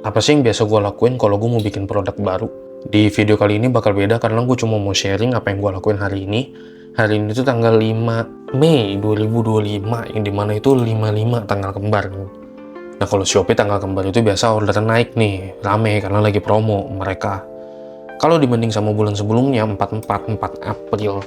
apa sih yang biasa gue lakuin kalau gue mau bikin produk baru. Di video kali ini bakal beda karena gue cuma mau sharing apa yang gue lakuin hari ini. Hari ini tuh tanggal 5 Mei 2025, yang dimana itu 55 tanggal kembar. Nah kalau Shopee tanggal kembar itu biasa orderan naik nih, rame karena lagi promo mereka. Kalau dibanding sama bulan sebelumnya, 4 April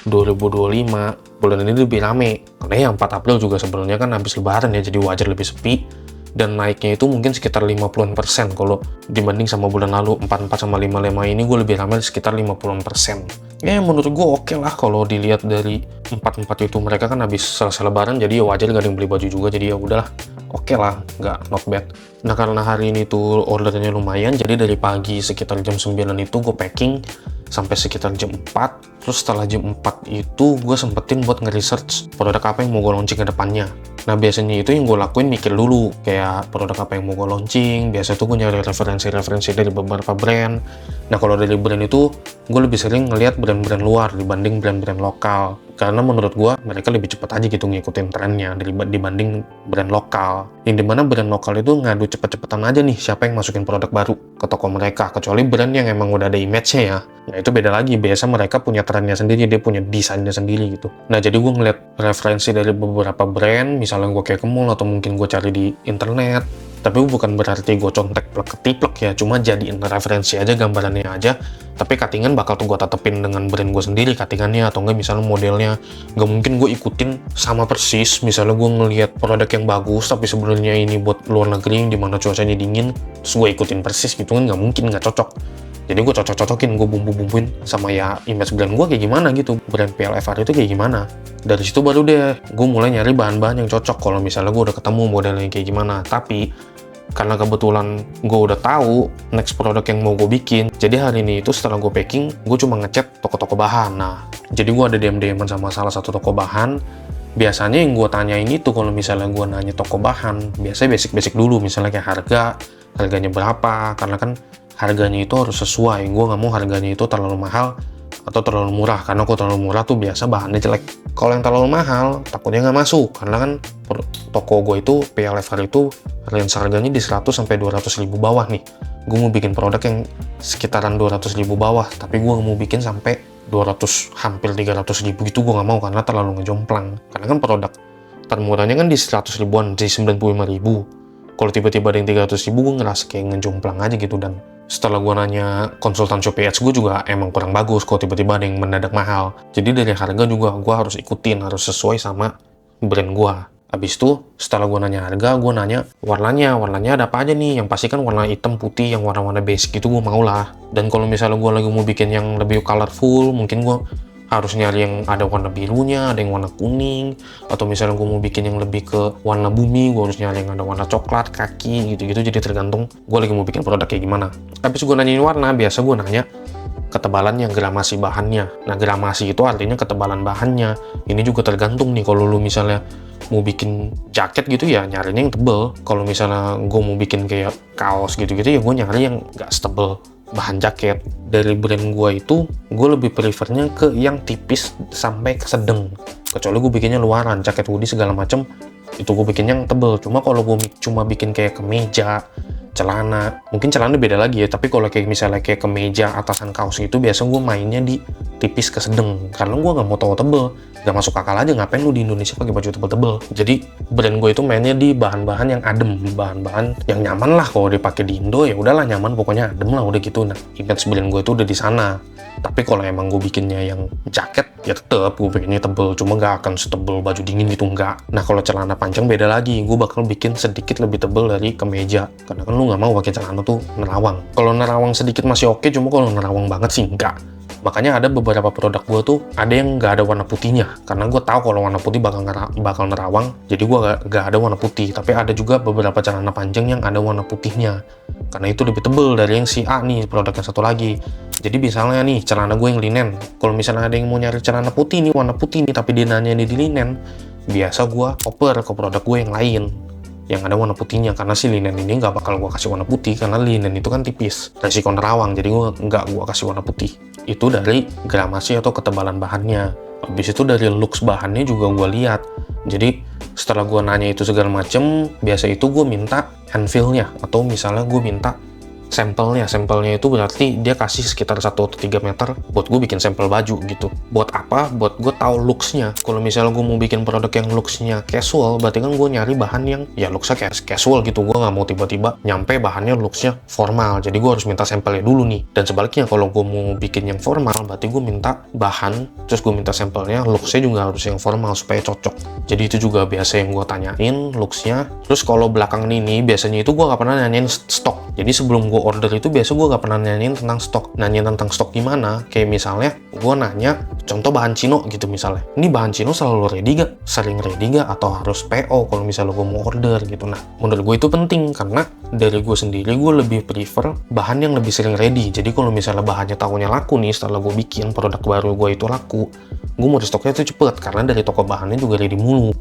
2025, bulan ini lebih rame. Karena ya 4 April juga sebenarnya kan habis lebaran ya, jadi wajar lebih sepi. Dan naiknya itu mungkin sekitar 50% kalau dibanding sama bulan lalu. 44 sama 55 ini gue lebih rame sekitar 50%. Ya menurut gue oke lah kalau dilihat dari 44 itu, mereka kan habis selesai lebaran, jadi ya wajar gak ada yang beli baju juga, jadi ya udahlah. Oke lah, nggak not bad. Nah karena hari ini tuh ordernya lumayan, jadi dari pagi sekitar jam 9 itu gue packing sampai sekitar jam 4. Terus setelah jam 4 itu gue sempetin buat nge-research produk apa yang mau gue launching ke depannya. Nah biasanya itu yang gue lakuin mikir dulu, kayak produk apa yang mau gue launching. Biasa tuh gue nyari referensi-referensi dari beberapa brand. Nah kalau dari brand itu, gue lebih sering ngelihat brand-brand luar dibanding brand-brand lokal. Karena menurut gue mereka lebih cepat aja gitu ngikutin trennya dibanding brand lokal. Yang dimana brand lokal itu ngadu cepet-cepetan aja nih siapa yang masukin produk baru ke toko mereka. Kecuali brand yang emang udah ada image-nya ya. Nah itu beda lagi, biasa mereka punya trennya sendiri, dia punya desainnya sendiri gitu. Nah jadi gue ngeliat referensi dari beberapa brand, misalnya gue kayak ke mall atau mungkin gue cari di internet. Tapi bukan berarti gue contek plek-ketiplek ya, cuma jadiin referensi aja, gambarannya aja. Tapi cuttingan bakal tuh gue tetepin dengan brand gue sendiri cuttingannya, atau enggak misalnya modelnya. Gak mungkin gue ikutin sama persis, misalnya gue ngelihat produk yang bagus, tapi sebenarnya ini buat luar negeri yang dimana cuacanya dingin, terus gue ikutin persis gitu kan, gak mungkin, gak cocok. Jadi gue cocok-cocokin, gue bumbu-bumbuin sama ya image brand gue kayak gimana gitu, brand PLFR itu kayak gimana. Dari situ baru deh gue mulai nyari bahan-bahan yang cocok kalau misalnya gue udah ketemu modelnya kayak gimana. Tapi karena kebetulan gue udah tahu next produk yang mau gue bikin, jadi hari ini itu setelah gue packing, gue cuma ngechat toko-toko bahan. Nah jadi gue ada DM-an sama salah satu toko bahan. Biasanya yang gue tanyain itu kalau misalnya gue nanya toko bahan, biasanya basic-basic dulu, misalnya kayak harganya berapa, karena kan harganya itu harus sesuai. Gue nggak mau harganya itu terlalu mahal atau terlalu murah, karena kalau terlalu murah tuh biasa bahannya jelek. Kalau yang terlalu mahal takutnya nggak masuk, karena kan toko gue itu PLFR itu range harganya di 100 sampai 200 ribu bawah nih. Gue mau bikin produk yang sekitaran 200 ribu bawah, tapi gue nggak mau bikin sampai 200 hampir 300 ribu gitu, gue nggak mau karena terlalu ngejomplang. Karena kan produk termurahnya kan di 100 ribuan, di 95 ribu. Kalau tiba-tiba ada yang 300 ribu, gue ngerasa kayak ngejomplang aja gitu. Dan setelah gue nanya konsultan Shopee Ads, gue juga emang kurang bagus kalau tiba-tiba ada yang mendadak mahal. Jadi dari harga juga gue harus ikutin, harus sesuai sama brand gue. Habis itu setelah gue nanya harga, gue nanya warnanya ada apa aja nih. Yang pasti kan warna hitam, putih, yang warna-warna basic gitu gue mau lah. Dan kalau misalnya gue lagi mau bikin yang lebih colorful, mungkin gue harus nyari yang ada warna birunya, ada yang warna kuning, atau misalnya gue mau bikin yang lebih ke warna bumi, gue harus nyari yang ada warna coklat, kaki, gitu-gitu. Jadi tergantung gue lagi mau bikin produk kayak gimana. Habis gue nanyain warna, biasa gue nanya ketebalannya, gramasi bahannya. Nah gramasi itu artinya ketebalan bahannya. Ini juga tergantung nih, kalau lu misalnya mau bikin jaket gitu ya nyarinya yang tebel. Kalau misalnya gue mau bikin kayak kaos gitu-gitu ya gue nyari yang gak setebel bahan jaket. Dari brand gue itu gue lebih prefernya ke yang tipis sampai ke sedang, kecuali gue bikinnya luaran, jaket hoodie segala macem itu gue bikin yang tebel. Cuma kalau gue cuma bikin kayak kemeja, celana, mungkin celana beda lagi ya, tapi kalau kayak misalnya kayak kemeja, atasan kaos itu biasa gue mainnya di tipis ke sedang, karena gue nggak mau tahu tebel, gak masuk akal aja, ngapain lu di Indonesia pakai baju tebel-tebel. Jadi brand gue itu mainnya di bahan-bahan yang adem, bahan-bahan yang nyaman lah. Kalau dipakai di Indo ya udahlah nyaman, pokoknya adem lah, udah gitu. Nah image brand gue itu udah di sana. Tapi kalau emang gue bikinnya yang jaket, ya tetep gue bikinnya tebel, cuma gak akan setebel baju dingin gitu, enggak. Nah kalau celana panjang beda lagi, gue bakal bikin sedikit lebih tebel dari kemeja, karena kan lu gak mau pakai celana tuh nerawang. Kalau nerawang sedikit masih oke, cuma kalau nerawang banget sih enggak. Makanya ada beberapa produk gue tuh ada yang nggak ada warna putihnya, karena gue tahu kalau warna putih bakal nerawang, jadi gue nggak ada warna putih. Tapi ada juga beberapa celana panjang yang ada warna putihnya, karena itu lebih tebel dari yang si A nih, produk yang satu lagi. Jadi misalnya nih celana gue yang linen, kalau misalnya ada yang mau nyari celana putih nih, warna putih nih, tapi dia nanya nih di linen, biasa gue oper ke produk gue yang lain yang ada warna putihnya, karena si linen ini nggak bakal gue kasih warna putih, karena linen itu kan tipis, resiko nerawang, jadi gue kasih warna putih. Itu dari gramasi atau ketebalan bahannya. Habis itu dari looks bahannya juga gue lihat, Jadi setelah gue nanya itu segala macem, biasa itu gue minta handfeel-nya, atau misalnya gue minta sampelnya. Sampelnya itu berarti dia kasih sekitar 1 atau 3 meter buat gue bikin sampel baju gitu. Buat apa? Buat gue tahu looks-nya. Kalau misalnya gue mau bikin produk yang looks-nya casual, berarti kan gue nyari bahan yang ya looks-nya casual gitu. Gue nggak mau tiba-tiba nyampe bahannya looks-nya formal. Jadi gue harus minta sampelnya dulu nih. Dan sebaliknya, kalau gue mau bikin yang formal, berarti gue minta bahan, terus gue minta sampelnya, looks-nya juga harus yang formal supaya cocok. Jadi itu juga biasa yang gue tanyain looks-nya. Terus kalau belakangan ini, biasanya itu gue nggak pernah nanyain stok. Jadi sebelum gue order itu biasa gue gak pernah nanyain tentang stok. Nanya tentang stok gimana? Kayak misalnya gue nanya contoh bahan Cino gitu misalnya. Ini bahan Cino selalu ready gak? Sering ready gak? Atau harus PO kalau misalnya gue mau order gitu. Nah, menurut gue itu penting karena dari gue sendiri gue lebih prefer bahan yang lebih sering ready. Jadi kalau misalnya bahannya tahunya laku nih setelah gue bikin produk baru gue itu laku, gue mau di stoknya itu cepet karena dari toko bahannya juga ready mulu.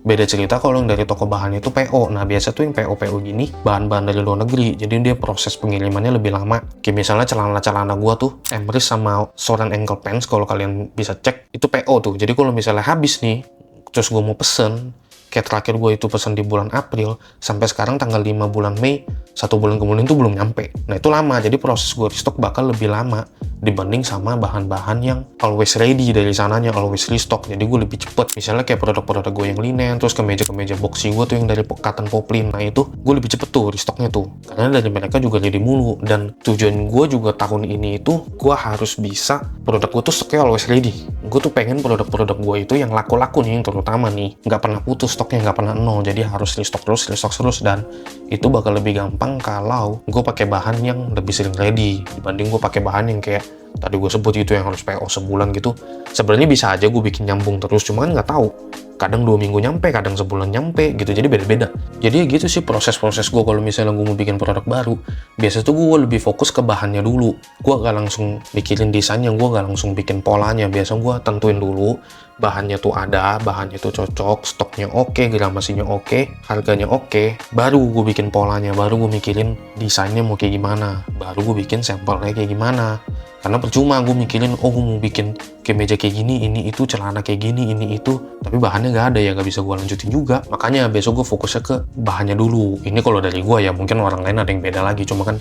Beda cerita kalau yang dari toko bahannya itu PO. Nah, biasa tuh yang PO-PO gini, bahan-bahan dari luar negeri. Jadi dia proses pengirimannya lebih lama. Kayak misalnya celana-celana gua tuh, Emrys sama Soren ankle pants, kalau kalian bisa cek, itu PO tuh. Jadi kalau misalnya habis nih, terus gua mau pesen, kayak terakhir gue itu pesen di bulan April, sampai sekarang tanggal 5 bulan Mei, 1 bulan kemudian itu belum nyampe. Nah, itu lama, jadi proses gue restock bakal lebih lama dibanding sama bahan-bahan yang always ready dari sananya, always restock. Jadi gue lebih cepet. Misalnya kayak produk-produk gue yang linen, terus kemeja-kemeja boxy gue tuh yang dari cotton poplin. Nah, itu gue lebih cepet tuh restocknya tuh. Karena dari mereka juga ready mulu. Dan tujuan gue juga tahun ini itu, gue harus bisa produk gue tuh stoknya always ready. Gue tuh pengen produk-produk gue itu yang laku-laku nih, yang terutama nih, nggak pernah putus stoknya, nggak pernah nol. Jadi harus restock terus. Dan itu bakal lebih gampang kalau gue pakai bahan yang lebih sering ready dibanding gue pakai bahan yang kayak tadi gue sebut itu yang harus PO sebulan gitu. Sebenarnya bisa aja gue bikin nyambung terus, cuman nggak tahu. Kadang 2 minggu nyampe, kadang sebulan nyampe gitu. Jadi beda-beda. Jadi gitu sih proses-proses gue kalau misalnya gue mau bikin produk baru. Biasanya tuh gue lebih fokus ke bahannya dulu. Gue gak langsung mikirin desainnya, gue gak langsung bikin polanya. Biasanya gue tentuin dulu bahannya tuh ada, bahannya tuh cocok, stoknya oke, gramasinya oke, harganya oke. Baru gue bikin polanya, baru gue mikirin desainnya mau kayak gimana. Baru gue bikin sampelnya kayak gimana. Karena percuma gue mikirin, oh gue mau bikin kemeja kayak gini, ini itu, celana kayak gini, ini itu, tapi bahannya nggak ada ya, nggak bisa gue lanjutin juga. Makanya besok gue fokusnya ke bahannya dulu. Ini kalau dari gue ya, mungkin orang lain ada yang beda lagi, cuma kan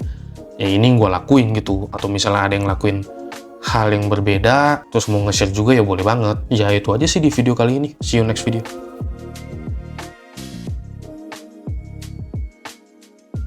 ya ini gue lakuin gitu. Atau misalnya ada yang lakuin hal yang berbeda, terus mau nge-share juga ya boleh banget. Ya itu aja sih di video kali ini. See you next video.